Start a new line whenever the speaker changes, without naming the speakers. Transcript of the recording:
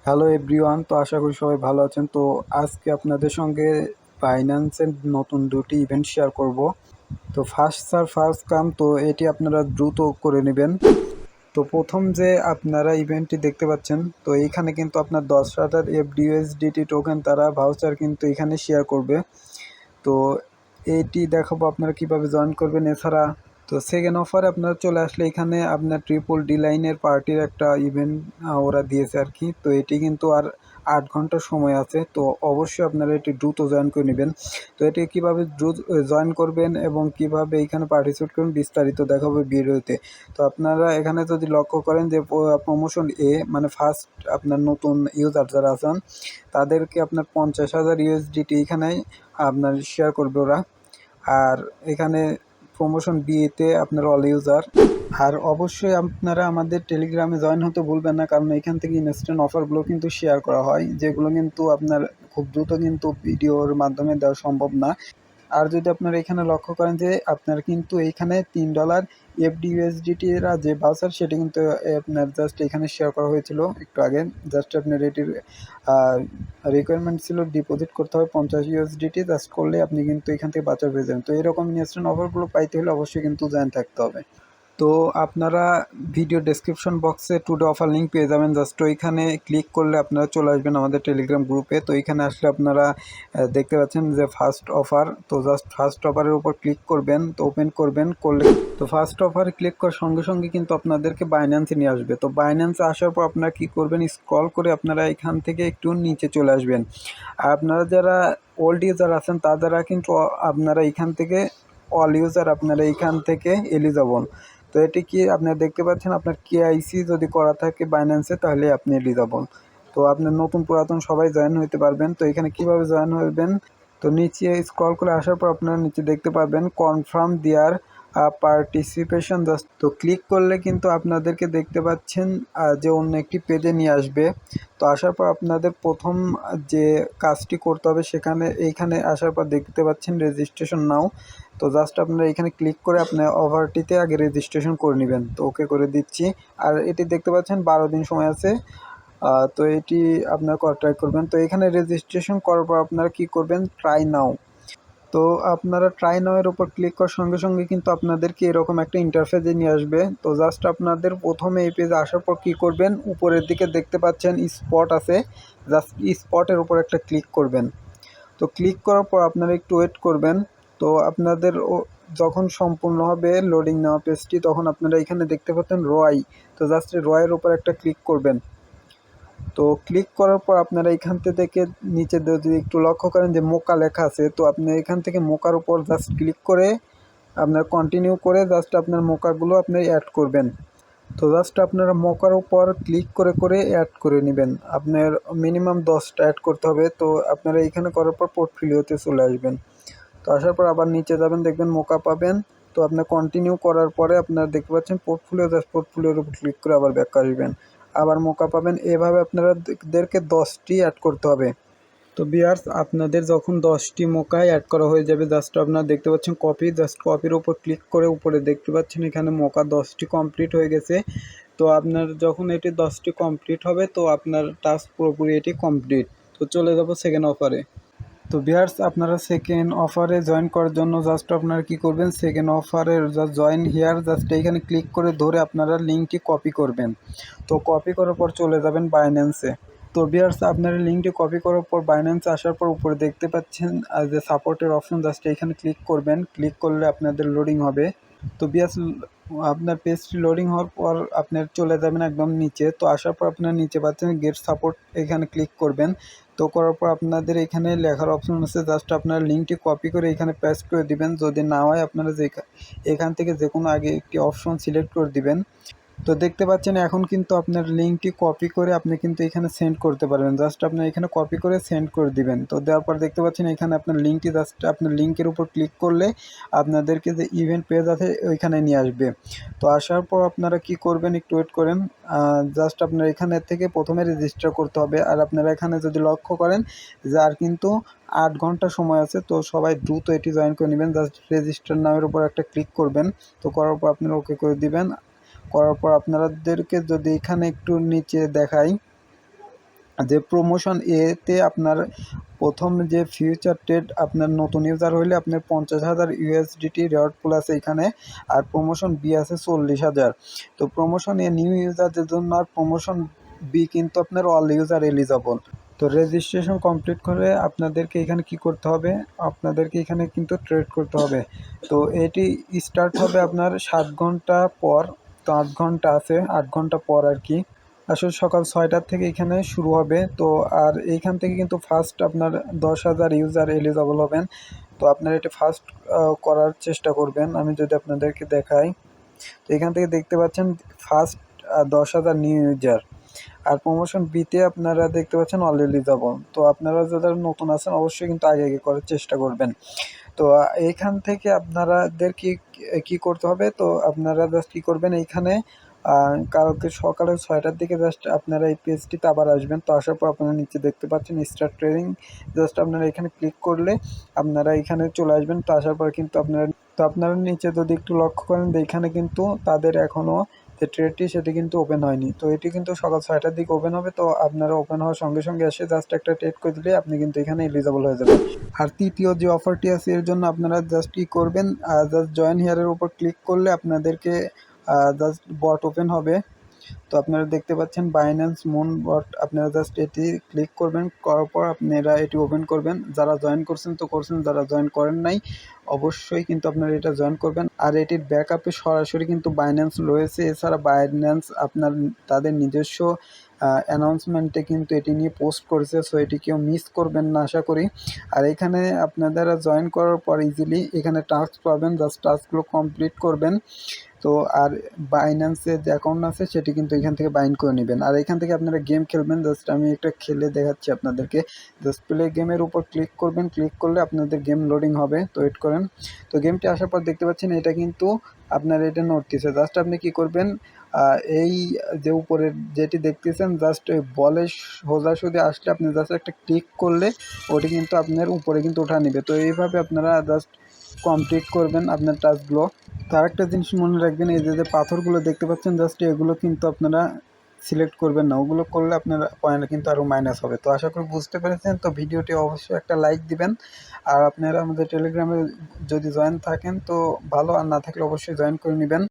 Hello everyone, তো আশা করি সবাই ভালো আছেন। তো আজকে আপনাদের সঙ্গে বাইন্যান্সের নতুন দুটি ইভেন্ট শেয়ার করব। তো ফার্স্ট স্যার ফার্স্ট কাম, তো এটি আপনারা দ্রুত করে নেবেন। তো প্রথম যে আপনারা ইভেন্টটি দেখতে পাচ্ছেন, তো এইখানে কিন্তু আপনার 10,000 FDUSDT টোকেন তারা ভাউচার কিন্তু এখানে শেয়ার করবে। তো এইটি দেখাবো আপনারা কিভাবে জয়েন করবেন। এছাড়া তো সেকেন্ড অফারে আপনারা চলে আসলে এখানে আপনার ট্রিপল ডি লাইনের পার্টির একটা ইভেন্ট ওরা দিয়েছে আর কি। তো এটি কিন্তু আর 8 ঘন্টা সময় আছে, তো অবশ্যই আপনারা এটি দ্রুত জয়েন করে নেবেন। তো এটি কীভাবে দ্রুত জয়েন করবেন এবং কিভাবে এখানে পার্টিসিপেট করবেন বিস্তারিত দেখাবো ভিডিওতে। তো আপনারা এখানে যদি লক্ষ্য করেন যে প্রমোশন এ মানে ফার্স্ট আপনার নতুন ইউজার যারা আছেন তাদেরকে আপনার 50,000 USDT এখানে আপনার শেয়ার করবে ওরা। আর এখানে প্রমোশন বিতে আপনার অল ইউজার। আর অবশ্যই আপনারা আমাদের টেলিগ্রামে জয়েন হতে ভুলবেন না, কারণ এখান থেকে ইনস্ট্যান্ট অফারগুলো কিন্তু শেয়ার করা হয়, যেগুলো কিন্তু আপনার খুব দ্রুত কিন্তু ভিডিওর মাধ্যমে দেওয়া সম্ভব না। আর যদি আপনারা এখানে লক্ষ্য করেন যে আপনার কিন্তু এইখানে $3 FDUSDT-রা যে ভাউচার সেটা কিন্তু আপনার জাস্ট এখানে শেয়ার করা হয়েছিল একটু আগে। জাস্ট আপনার এটির রিকোয়ারমেন্ট ছিল ডিপোজিট করতে হবে 50 USDT, জাস্ট করলে আপনি কিন্তু এখান থেকে ভাউচার পেয়ে যাবেন। তো এরকম ইনস্ট্যান্ট অফারগুলো পাইতে হলে অবশ্যই কিন্তু জয়েন থাকতে হবে। তো আপনারা ভিডিও ডেসক্রিপশন বক্সে টুডে অফার লিঙ্ক পেয়ে যাবেন। জাস্ট ওইখানে ক্লিক করলে আপনারা চলে আসবেন আমাদের টেলিগ্রাম গ্রুপে। তো এখানে আসলে আপনারা দেখতে পাচ্ছেন যে ফার্স্ট অফার, তো জাস্ট ফার্স্ট অফারের উপর ক্লিক করবেন, তো ওপেন করবেন। করলে তো ফার্স্ট অফারে ক্লিক করার সঙ্গে সঙ্গে কিন্তু আপনাদেরকে বাইন্যান্সে নিয়ে আসবে। তো বাইন্যান্সে আসার পর আপনারা কী করবেন, স্ক্রল করে আপনারা এখান থেকে একটু নিচে চলে আসবেন। আর আপনারা যারা ওল্ড ইউজার আছেন তারা কিন্তু আপনারা এখান থেকে অল ইউজার আপনারা এইখান থেকে এলিজিবল। তো এটি কি আপনারা দেখতে পাচ্ছেন, আপনার KYC যদি করা থাকে বাইন্যান্সে তাহলে আপনি এলিজিবল। তো আপনার নতুন পুরাতন সবাই জয়েন হতে পারবেন। তো এখানে কিভাবে জয়েন হবেন, তো নিচে স্ক্রল করে আসার পর আপনারা নিচে দেখতে পাবেন কনফার্ম দেয়ার পার্টিসিপেশন। জাস্ট তো ক্লিক করলে কিন্তু আপনাদেরকে দেখতে পাচ্ছেন যে অন্য একটি পেজে নিয়ে আসবে। তো আসার পর আপনাদের প্রথম যে কাজটি করতে হবে সেখানে এইখানে আসার পর দেখতে পাচ্ছেন রেজিস্ট্রেশন নাও। তো জাস্ট আপনারা এখানে ক্লিক করে আপনার অফারটিতে আগে রেজিস্ট্রেশন করে নেবেন। তো ওকে করে দিচ্ছি। আর এটি দেখতে পাচ্ছেন 12 দিন সময় আছে। তো এটি আপনারা ট্রাই করবেন। তো এখানে রেজিস্ট্রেশন করার পর আপনারা কি করবেন, ট্রাই নাও। তো আপনারা ট্রাই নাও এর উপর ক্লিক করার সঙ্গে সঙ্গে কিন্তু আপনাদেরকে এরকম একটা ইন্টারফেসে নিয়ে আসবে। তো জাস্ট আপনাদের প্রথমে এই পেজে আসার পর কী করবেন, উপরের দিকে দেখতে পাচ্ছেন স্পট আছে, জাস্ট স্পটের উপর একটা ক্লিক করবেন। তো ক্লিক করার পর আপনারা একটু ওয়েট করবেন। তো আপনাদের যখন সম্পূর্ণ হবে লোডিং নেওয়া পেজটি, তখন আপনারা এখানে দেখতে পাচ্ছেন রয়। তো জাস্ট রয়ের উপর একটা ক্লিক করবেন। তো ক্লিক করার পর আপনারা এখান থেকে নিচে যদি একটু লক্ষ্য করেন যে মোকা লেখা আছে, তো আপনি এখান থেকে মোকার উপর জাস্ট ক্লিক করে আপনার কন্টিনিউ করে জাস্ট আপনার মোকাগুলো আপনি অ্যাড করবেন। তো জাস্ট আপনারা মোকার উপর ক্লিক করে করে অ্যাড করে নেবেন। আপনার মিনিমাম 10টা অ্যাড করতে হবে। তো আপনারা এইখানে করার পর পোর্টফোলিওতে চলে আসবেন। তো আসার পর আবার নিচে যাবেন, দেখবেন মোকা পাবেন। তো আপনার কন্টিনিউ করার পরে আপনারা দেখতে পাচ্ছেন পোর্টফোলিও, জাস্ট পোর্টফোলিওর উপর ক্লিক করে আবার ব্যাক আসবেন, আবার মোকা পাবেন। এভাবে আপনাদেরকে 10টি অ্যাড করতে হবে। তো ভিউয়ার্স, আপনাদের যখন 10টি মোকায় অ্যাড করা হয়ে যাবে, জাস্ট আপনারা দেখতে পাচ্ছেন কপি, জাস্ট কপির উপর ক্লিক করে উপরে দেখতে পাচ্ছেন এখানে মোকা 10টি কমপ্লিট হয়ে গেছে। তো আপনার যখন এটি 10টি কমপ্লিট হবে, তো আপনার টাস্ক পুরোপুরি এটি কমপ্লিট। তো চলে যাব সেকেন্ড অফারে। তো ভিউয়ার্স, আপনারা সেকেন্ড অফারে জয়েন করার জন্য জাস্ট আপনারা কি করবেন, সেকেন্ড অফারের জাস্ট জয়েন হিয়ার জাস্ট এইখানে ক্লিক করে ধরে আপনারা লিঙ্কটি কপি করবেন। তো কপি করার পর চলে যাবেন বাইন্যান্সে। তো ভিউয়ার্স, আপনারা লিঙ্কটি কপি করার পর বাইন্যান্সে আসার পর উপরে দেখতে পাচ্ছেন যে সাপোর্টের অপশন, জাস্ট এইখানে ক্লিক করবেন। ক্লিক করলে আপনাদের লোডিং হবে। তো ভিউয়ার্স, আপনার পেজটি লোডিং হওয়ার পর আপনার চলে যাবেন একদম নিচে। তো আসার পর আপনার নিচে পাচ্ছেন গেট সাপোর্ট, এখানে ক্লিক করবেন। তো করার পর আপনাদের এখানে লেখার অপশন আছে, জাস্ট আপনার লিঙ্কটি কপি করে এখানে পেস্ট করে দিবেন। যদি না হয় আপনারা এখান থেকে যে কোনো আগে একটি অপশন সিলেক্ট করে দিবেন। তো দেখতে পাচ্ছেন এখন কিন্তু আপনার লিঙ্কটি কপি করে আপনি কিন্তু এখানে সেন্ড করতে পারবেন। জাস্ট আপনি এখানে কপি করে সেন্ড করে দিবেন। তো দেওয়ার পর দেখতে পাচ্ছেন এখানে আপনার লিঙ্কটি, জাস্ট আপনার লিঙ্কের উপর ক্লিক করলে আপনাদেরকে যে ইভেন্ট পেজ আছে ওইখানে নিয়ে আসবে। তো আসার পর আপনারা কি করবেন, একটু ওয়েট করেন। জাস্ট আপনার এখানে থেকে প্রথমে রেজিস্টার করতে হবে। আর আপনারা এখানে যদি লক্ষ্য করেন যে আর কিন্তু 8 ঘন্টা সময় আছে, তো সবাই দ্রুত এটি জয়েন করে নেবেন। জাস্ট রেজিস্টার নামের উপর একটা ক্লিক করবেন। তো করার পর আপনারা ওকে করে দিবেন। করার পর আপনাদেরকে যদি এখানে একটু নিচে দেখাই, যে প্রমোশন এতে আপনার প্রথম যে ফিউচার ট্রেড আপনার নতুন ইউজার হইলে আপনার 50,000 ইউএসডিটি রেওয়ার্ড পুল আছে এখানে, আর প্রমোশন বি আছে 40,000। তো প্রমোশন এ নিউ ইউজারদের জন্য, আর প্রমোশন বি কিন্তু আপনার অল ইউজার এলিজিবল। তো রেজিস্ট্রেশন কমপ্লিট করে আপনাদেরকে এখানে কি করতে হবে, আপনাদেরকে এখানে কিন্তু ট্রেড করতে হবে। তো এটি স্টার্ট হবে আপনার 7 ঘন্টা পর। তো 8 ঘন্টা আছে, 8 ঘন্টা পর আর কি। আসলে সকাল 6টার থেকে এখানে শুরু হবে। তো আর এইখান থেকে কিন্তু ফার্স্ট আপনার 10,000 ইউজার এলিজিবল হবেন। তো আপনারা এটা ফার্স্ট করার চেষ্টা করবেন। আমি যদি আপনাদেরকে দেখাই, তো এখান থেকে দেখতে পাচ্ছেন ফার্স্ট 10,000 নিউ ইউজার। আর প্রমোশন বিতে আপনারা দেখতে পাচ্ছেন অল এলিজিবল। তো আপনারা যারা নতুন আছেন অবশ্যই কিন্তু আগে আগে করার চেষ্টা করবেন। তো এইখান থেকে আপনারাদের কি করতে হবে, তো আপনারা জাস্ট কী করবেন, এইখানে কালকে সকালে 6টার দিকে জাস্ট আপনারা এই পেজটিতে আবার আসবেন। তো আসার পর আপনারা নিচে দেখতে পাচ্ছেন স্টার্ট ট্রেডিং, জাস্ট আপনারা এখানে ক্লিক করলে আপনারা এখানে চলে আসবেন। তো আসার পর কিন্তু আপনারা নিচে যদি একটু লক্ষ্য করেন, এখানে কিন্তু তাদের এখনও যে ট্রেডটি সেটি কিন্তু ওপেন হয়নি। তো এটি কিন্তু সকাল 6টার দিকে ওপেন হবে। তো আপনারা ওপেন হওয়ার সঙ্গে সঙ্গে এসে জাস্ট একটা ট্রেড করে দিলে আপনি কিন্তু এখানে এলিজিবল হয়ে যাবেন। আর তৃতীয় যে অফারটি আছে এর জন্য আপনারা জাস্ট কি করবেন, জাস্ট জয়েন হিয়ারের উপর ক্লিক করলে আপনাদেরকে জাস্ট বট ওপেন হবে। তো আপনারা দেখতে পাচ্ছেন বাইন্যান্স মুন বট, আপনারা জাস্ট এটি ক্লিক করবেন, করার পর আপনারা এটি ওপেন করবেন। যারা জয়েন করছেন তো করছেন, যারা জয়েন করেন নাই অবশ্যই কিন্তু আপনারা এটা জয়েন করবেন। আর এটির ব্যাকআপে সরাসরি কিন্তু বাইন্যান্স রয়েছে। এছাড়া বাইন্যান্স আপনার তাদের নিজস্ব অ্যানাউন্সমেন্টে কিন্তু এটি নিয়ে পোস্ট করেছে। সো এটি কেউ মিস করবেন না আশা করি। আর এখানে আপনারা জয়েন করার পর ইজিলি এখানে টাস্ক পাবেন, জাস্ট টাস্কগুলো কমপ্লিট করবেন। তো আর বাইন্যান্সের যে অ্যাকাউন্ট আছে সেটি কিন্তু এখান থেকে বাইন্ড করে নেবেন। আর এখান থেকে আপনারা গেম খেলবেন। জাস্ট আমি একটা খেলে দেখাচ্ছি আপনাদেরকে। জাস্ট প্লে গেমের উপর ক্লিক করবেন, ক্লিক করলে আপনাদের গেম লোডিং হবে। তো ওয়েট করেন। তো গেমটি আসার পর দেখতে পাচ্ছেন এটা কিন্তু আপনার এটা নড়তেছে। জাস্ট আপনি কি করবেন, এই যে উপরের যেটি দেখতেছেন জাস্ট বলে সোজাসুজি আসলে আপনি জাস্ট একটা ক্লিক করলে ওটি কিন্তু আপনার উপরে কিন্তু ওঠা নেবে। তো এইভাবে আপনারা জাস্ট কমপ্লিট করবেন আপনার টাস্কগুলো। তো আরেকটা জিনিস মনে রাখবেন, এই যে পাথরগুলো দেখতে পাচ্ছেন জাস্ট এগুলো কিন্তু আপনারা সিলেক্ট করবেন না, ওগুলো করলে আপনার পয়েন্ট কিন্তু আরও মাইনাস হবে। তো আশা করি বুঝতে পেরেছেন। তো ভিডিওটি অবশ্যই একটা লাইক দিবেন। আর আপনারা আমাদের টেলিগ্রামে যদি জয়েন থাকেন তো ভালো, আর না থাকলে অবশ্যই জয়েন করে নেবেন।